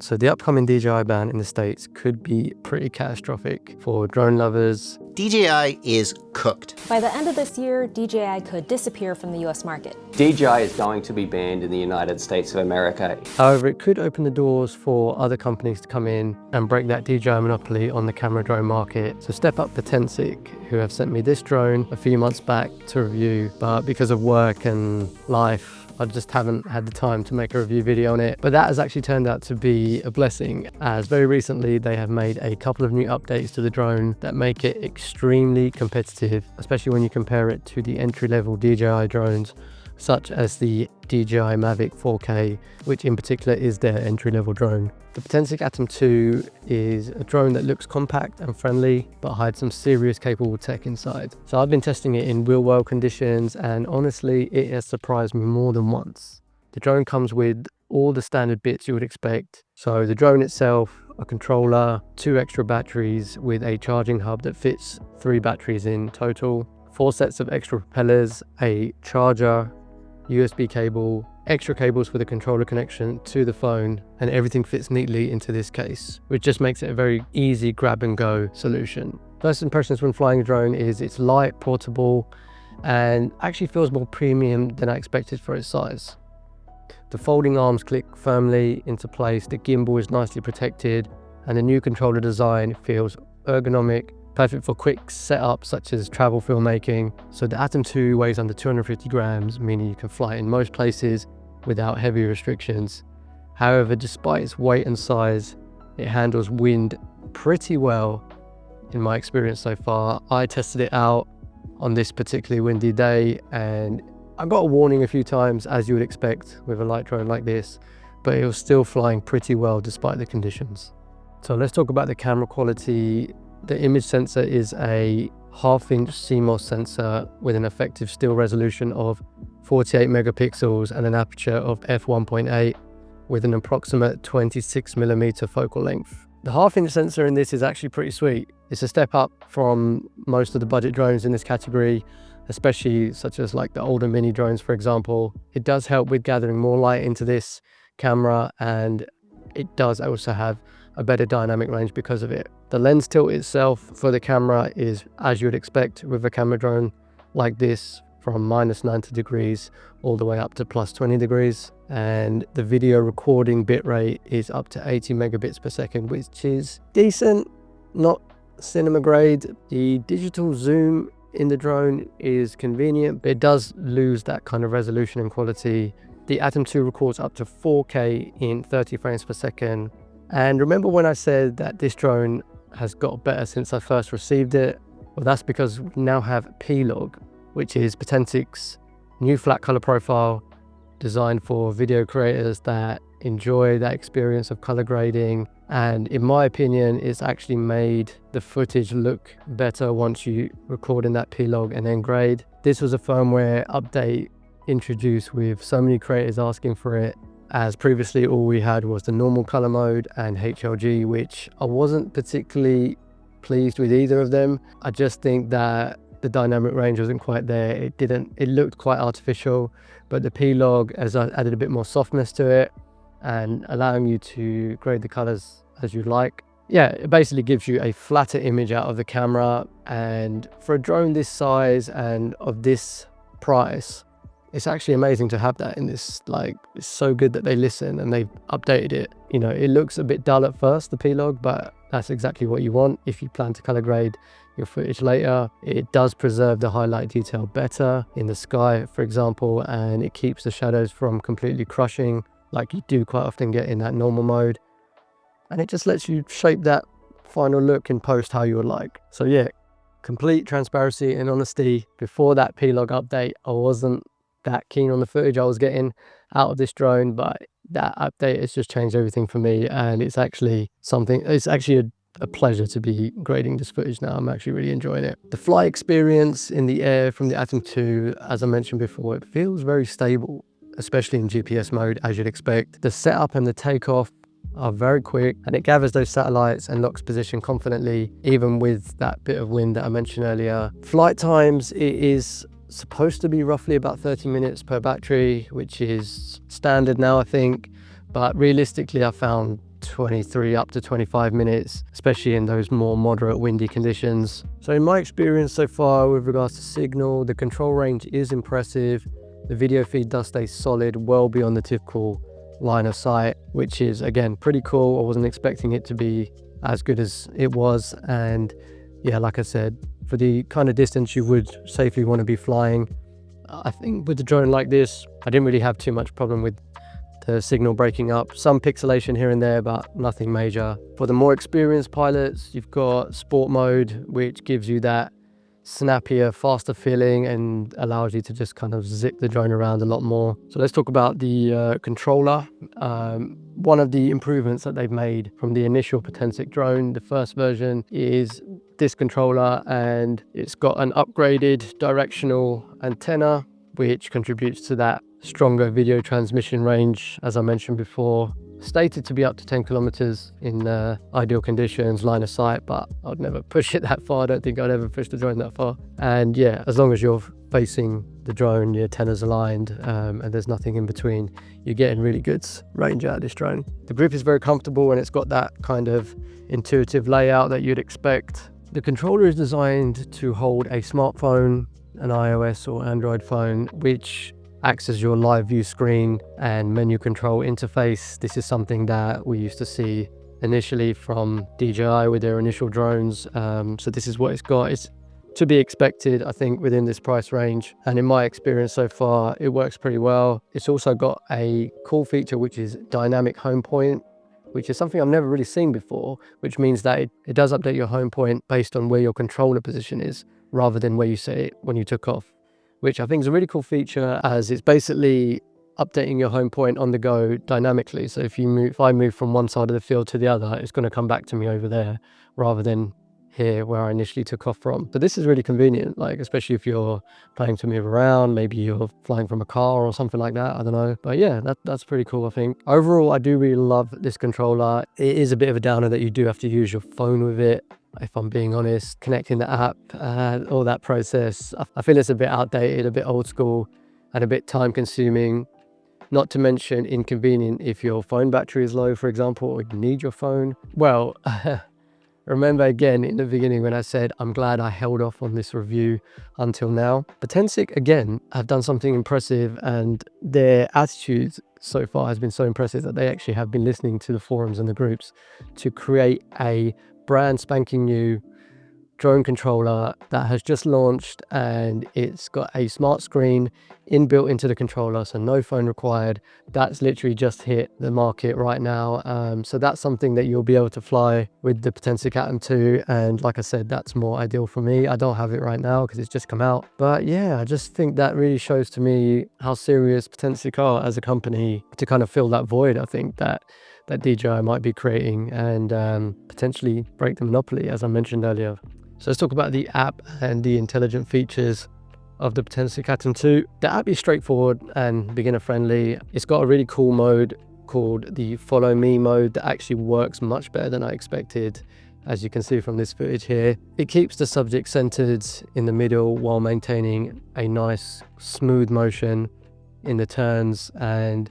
So the upcoming DJI ban in the States could be pretty catastrophic for drone lovers. DJI is cooked. By the end of this year, DJI could disappear from the US market. DJI is going to be banned in the United States of America. However, it could open the doors for other companies to come in and break that DJI monopoly on the camera drone market. So step up Potensic, who have sent me this drone a few months back to review, but because of work and life, I just haven't had the time to make a review video on it. But that has actually turned out to be a blessing, as very recently they have made a couple of new updates to the drone that make it extremely competitive, especially when you compare it to the entry-level DJI drones, such as the DJI Mavic 4K, which in particular is their entry-level drone. The Potensic Atom 2 is a drone that looks compact and friendly, but hides some serious capable tech inside. So I've been testing it in real-world conditions, and honestly, it has surprised me more than once. The drone comes with all the standard bits you would expect. So the drone itself, a controller, 2 extra batteries with a charging hub that fits 3 batteries in total, 4 sets of extra propellers, a charger, USB cable, extra cables for the controller connection to the phone, and everything fits neatly into this case, which just makes it a very easy grab and go solution. First impressions when flying a drone is it's light, portable, and actually feels more premium than I expected for its size. The folding arms click firmly into place, the gimbal is nicely protected, and the new controller design feels ergonomic, perfect for quick setups such as travel filmmaking. So the Atom 2 weighs under 250 grams, meaning you can fly in most places without heavy restrictions. However, despite its weight and size, it handles wind pretty well in my experience so far. I tested it out on this particularly windy day, and I got a warning a few times, as you would expect with a light drone like this, but it was still flying pretty well despite the conditions. So let's talk about the camera quality. The image sensor is a 1/2-inch CMOS sensor with an effective still resolution of 48 megapixels and an aperture of f1.8 with an approximate 26mm focal length. The 1/2-inch sensor in this is actually pretty sweet. It's a step up from most of the budget drones in this category, especially such as like the older mini drones, for example. It does help with gathering more light into this camera, and it does also have a better dynamic range because of it. The lens tilt itself for the camera is as you would expect with a camera drone like this, from -90 degrees all the way up to +20 degrees. And the video recording bitrate is up to 80 megabits per second, which is decent, not cinema grade. The digital zoom in the drone is convenient, but it does lose that kind of resolution and quality. The Atom 2 records up to 4K in 30 frames per second. And remember when I said that this drone has got better since I first received it? Well, that's because we now have PLOG, which is Potensic's new flat color profile designed for video creators that enjoy that experience of color grading. And in my opinion, it's actually made the footage look better once you record in that PLOG and then grade. This was a firmware update introduced with so many creators asking for it, as previously all we had was the normal color mode and HLG, which I wasn't particularly pleased with either of them. I just think that the dynamic range wasn't quite there. It looked quite artificial, but the PLOG has added a bit more softness to it and allowing you to grade the colors as you like. Yeah, it basically gives you a flatter image out of the camera, and for a drone this size and of this price, it's actually amazing to have that in this. Like, it's so good that they listen and they've updated it. You know, it looks a bit dull at first, the PLOG, but that's exactly what you want if you plan to color grade your footage later. It does preserve the highlight detail better in the sky, for example, and it keeps the shadows from completely crushing like you do quite often get in that normal mode. And it just lets you shape that final look in post how you would like. So yeah, complete transparency and honesty. Before that PLOG update, I wasn't that keen on the footage I was getting out of this drone, but that update has just changed everything for me, and it's actually a pleasure to be grading this footage now. I'm actually really enjoying it. The flight experience in the air from the Atom 2, as I mentioned before, it feels very stable, especially in GPS mode, as you'd expect. The setup and the takeoff are very quick, and it gathers those satellites and locks position confidently, even with that bit of wind that I mentioned earlier. Flight times, it is supposed to be roughly about 30 minutes per battery, which is standard now, I think, but realistically I found 23 up to 25 minutes, especially in those more moderate windy conditions. So in my experience so far with regards to signal, the control range is impressive. The video feed does stay solid, well beyond the typical line of sight, which is again pretty cool. I wasn't expecting it to be as good as it was, and yeah, like I said, for the kind of distance you would safely want to be flying, I think with a drone like this, I didn't really have too much problem with the signal breaking up. Some pixelation here and there, but nothing major. For the more experienced pilots, you've got sport mode, which gives you that snappier, faster feeling and allows you to just kind of zip the drone around a lot more. So let's talk about the controller. One of the improvements that they've made from the initial Potensic drone, the first version, is this controller, and it's got an upgraded directional antenna, which contributes to that stronger video transmission range, as I mentioned before. Stated to be up to 10 kilometers in ideal conditions, line of sight, but I'd never push it that far. I don't think I'd ever push the drone that far. And yeah, as long as you're facing the drone, your antenna's aligned, and there's nothing in between, you're getting really good range out of this drone. The grip is very comfortable, and it's got that kind of intuitive layout that you'd expect. The controller is designed to hold a smartphone, an iOS or Android phone, which acts as your live view screen and menu control interface. This is something that we used to see initially from DJI with their initial drones. So this is what it's got. It's to be expected, I think, within this price range. And in my experience so far, it works pretty well. It's also got a cool feature, which is dynamic home point, which is something I've never really seen before, which means that it does update your home point based on where your controller position is, rather than where you set it when you took off, which I think is a really cool feature, as it's basically updating your home point on the go dynamically. So if I move from one side of the field to the other, it's going to come back to me over there rather than here where I initially took off from. So this is really convenient, like especially if you're planning to move around, maybe you're flying from a car or something like that, I don't know. But yeah, that's pretty cool, I think. Overall, I do really love this controller. It is a bit of a downer that you do have to use your phone with it, if I'm being honest. Connecting the app, all that process, I feel it's a bit outdated, a bit old school, and a bit time consuming. Not to mention inconvenient if your phone battery is low, for example, or you need your phone. Well, remember again in the beginning when I said I'm glad I held off on this review until now. Potensic, again, have done something impressive, and their attitude so far has been so impressive that they actually have been listening to the forums and the groups to create a brand spanking new drone controller that has just launched, and it's got a smart screen inbuilt into the controller, so no phone required. That's literally just hit the market right now, so that's something that you'll be able to fly with the Potensic Atom 2, and like I said, that's more ideal for me. I don't have it right now because it's just come out, but yeah, I just think that really shows to me how serious Potensic are as a company to kind of fill that void, I think, that DJI might be creating, and potentially break the monopoly, as I mentioned earlier. So let's talk about the app and the intelligent features of the Potensic Atom 2. The app is straightforward and beginner friendly. It's got a really cool mode called the Follow Me mode that actually works much better than I expected, as you can see from this footage here. It keeps the subject centered in the middle while maintaining a nice smooth motion in the turns, and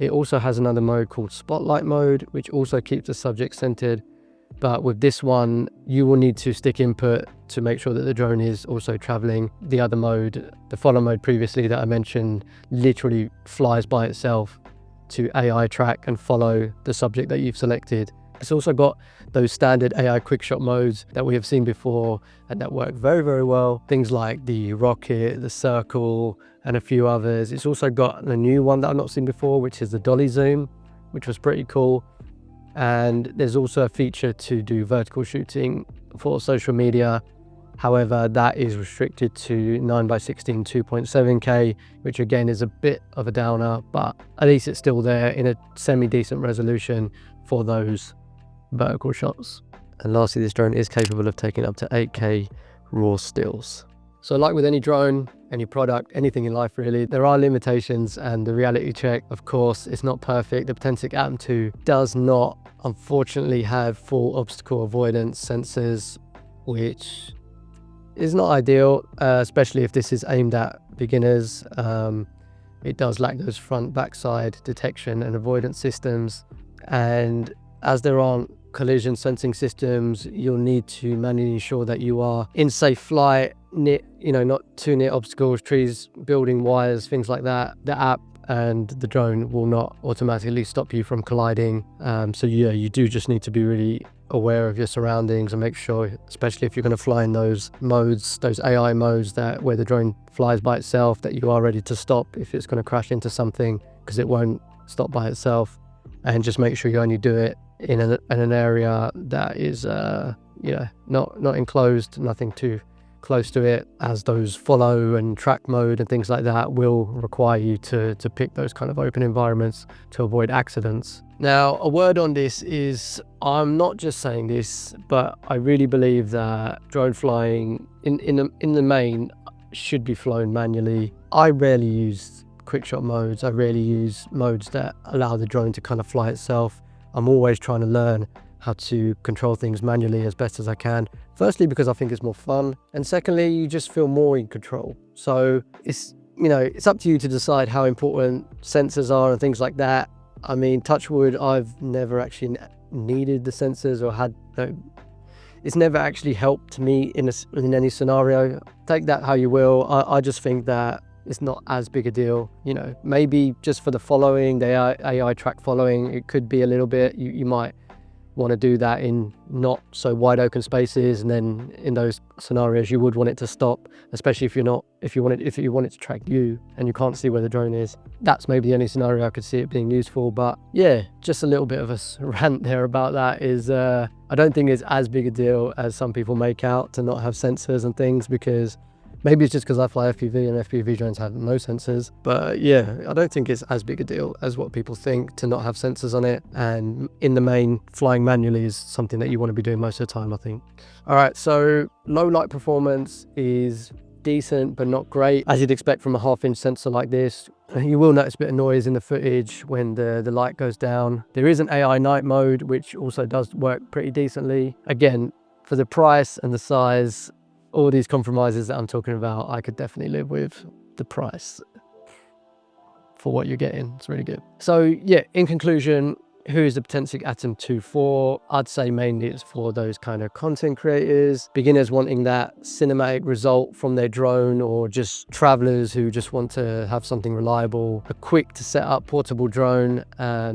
it also has another mode called Spotlight mode, which also keeps the subject centered. But with this one, you will need to stick input to make sure that the drone is also traveling. The other mode, the follow mode previously that I mentioned, literally flies by itself to AI track and follow the subject that you've selected. It's also got those standard AI quickshot modes that we have seen before and that work very, very well. Things like the rocket, the circle, and a few others. It's also got a new one that I've not seen before, which is the dolly zoom, which was pretty cool. And there's also a feature to do vertical shooting for social media. However, that is restricted to 9x16 2.7K, which again is a bit of a downer, but at least it's still there in a semi-decent resolution for those vertical shots. And lastly, this drone is capable of taking up to 8K raw stills. So like with any drone, any product, anything in life really, there are limitations, and the reality check, of course, it's not perfect. The Potensic Atom 2 does not, unfortunately, have full obstacle avoidance sensors, which is not ideal, especially if this is aimed at beginners. It does lack those front backside detection and avoidance systems, and as there aren't collision sensing systems, you'll need to manually ensure that you are in safe flight, near, not too near obstacles, trees, building, wires, things like that. The app and the drone will not automatically stop you from colliding. So yeah, you do just need to be really aware of your surroundings and make sure, especially if you're going to fly in those modes, those AI modes that where the drone flies by itself, that you are ready to stop if it's going to crash into something, because it won't stop by itself. And just make sure you only do it in an area that is not enclosed, nothing too close to it, as those follow and track mode and things like that will require you to pick those kind of open environments to avoid accidents. Now, a word on this is, I'm not just saying this, but I really believe that drone flying in the main should be flown manually. I rarely use quick shot modes. I rarely use modes that allow the drone to kind of fly itself. I'm always trying to learn how to control things manually as best as I can. Firstly, because I think it's more fun, and secondly, you just feel more in control. So it's up to you to decide how important sensors are and things like that. I mean, touch wood, I've never actually needed the sensors or had it's never actually helped me in any scenario. Take that how you will. I just think that it's not as big a deal. Maybe just for the following, the AI track following, it could be a little bit. You might want to do that in not so wide open spaces, and then in those scenarios you would want it to stop, especially if you want it to track you and you can't see where the drone is. That's maybe the only scenario I could see it being useful. But yeah, just a little bit of a rant there about that. Is I don't think it's as big a deal as some people make out to not have sensors and things, because maybe it's just because I fly FPV and FPV drones have no sensors. But yeah, I don't think it's as big a deal as what people think to not have sensors on it. And in the main, flying manually is something that you want to be doing most of the time, I think. All right, so low light performance is decent, but not great. As you'd expect from a 1/2-inch sensor like this, you will notice a bit of noise in the footage when the light goes down. There is an AI night mode, which also does work pretty decently. Again, for the price and the size, all these compromises that I'm talking about, I could definitely live with. The price for what you're getting, it's really good. So yeah, in conclusion, who is the Potensic Atom 2 for? I'd say mainly it's for those kind of content creators, beginners wanting that cinematic result from their drone, or just travelers who just want to have something reliable, a quick to set up portable drone,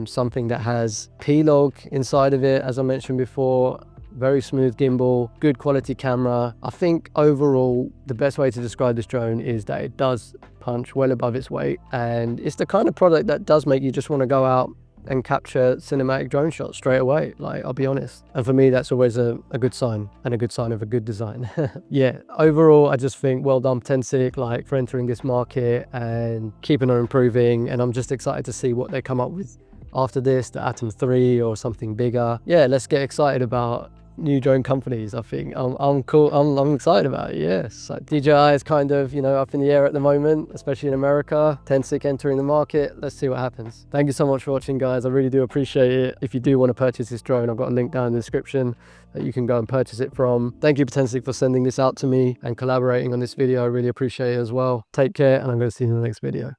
something that has PLOG inside of it, as I mentioned before. Very smooth gimbal, good quality camera. I think overall, the best way to describe this drone is that it does punch well above its weight, and it's the kind of product that does make you just want to go out and capture cinematic drone shots straight away, like, I'll be honest. And for me, that's always a good sign, and a good sign of a good design. Yeah, overall, I just think well done Potensic, like, for entering this market and keeping on improving, and I'm just excited to see what they come up with after this, the Atom 3 or something bigger. Yeah, let's get excited about new drone companies. I think I'm cool. I'm excited about it. Yes, like DJI is kind of up in the air at the moment, especially in America. Potensic entering the market. Let's see what happens. Thank you so much for watching, guys. I really do appreciate it. If you do want to purchase this drone, I've got a link down in the description that you can go and purchase it from. Thank you, Potensic, for sending this out to me and collaborating on this video. I really appreciate it as well. Take care, and I'm going to see you in the next video.